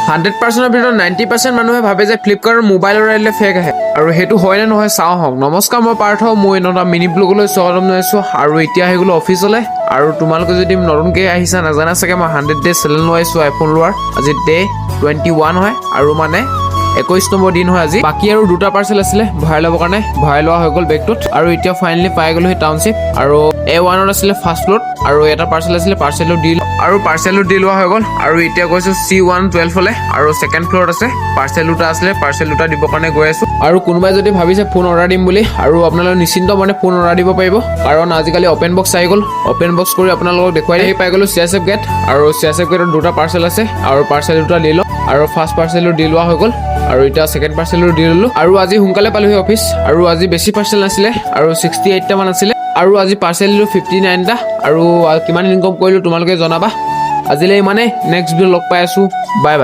100%ৰ ভিতৰত 90% মানুহে ভাবে যে ফ্লিপকাৰ্টৰ মোবাইল অৰ্ডাৰ ফেক আহে আৰু সেইটো হয় নে নহয় চাওঁ হওক। নমস্কাৰ, মই পাৰ্থ, মই এটা মিনি ব্লগলৈ স্বাগতম জনাইছোঁ আৰু এতিয়া আহি গ'লো অফিচলৈ। আৰু তোমালোকে যদি নতুনকৈ আহিছা নাজানা চাগে, মই 100 ডে চেলেঞ্জ লৈ আহিছোঁ আইফোন লোৱাৰ। আজি ডে 21 হয় আৰু মানে 21 নম্বৰ দিন হয় আজি। বাকী আৰু দুটা পাৰ্চেল আছিলে ভৰাই ল'বৰ কাৰণে, ভৰাই লোৱা হৈ গ'ল বেগটোত। আৰু এতিয়া ফাইনেলি পাই গ'লো সেই টাউনশ্বিপ। আৰু A1ত আছিলে ফাৰ্ষ্ট ফ্ল'ৰত আৰু এটা পাৰ্চেল আছিলে, পাৰ্চেলো দি লোৱা হৈ গ'ল। আৰু এতিয়া গৈছোঁ C112 আৰু ছেকেণ্ড ফ্ল'ৰত আছে। পাৰ্চেল দুটা দিবৰ কাৰণে গৈ আছোঁ। আৰু কোনোবাই যদি ভাবিছে ফোন অৰ্ডাৰ দিম বুলি, আৰু আপোনালোকে নিশ্চিন্ত মানে ফোন অৰ্ডাৰ দিব পাৰিব, কাৰণ আজিকালি অপেন বক্স আহি গ'ল। অপেন বক্স কৰি আপোনালোকক দেখুৱাই আহি পাই গ'লো CSF গেট। আৰু CSF গেটত দুটা পাৰ্চেল আছে আৰু পাৰ্চেল দুটা দি লওঁ। আৰু ফাৰ্ষ্ট পাৰ্চেলো দি লোৱা হৈ গ'ল আৰু এতিয়া ছেকেণ্ড পাৰ্চেলো দি ল'লোঁ। আৰু আজি সোনকালে পালোহি অফিচ। আৰু আজি বেছি পাৰ্চেল নাছিলে আৰু 68টা মান আছিলে। আৰু আজি পাৰ্চেল দিলোঁ 59টা। আৰু কিমান ইনকম কৰিলোঁ তোমালোকে জনাবা। আজিলৈ ইমানেই, নেক্সট ভিডিঅ' লগ পাই আছোঁ। Bye bye.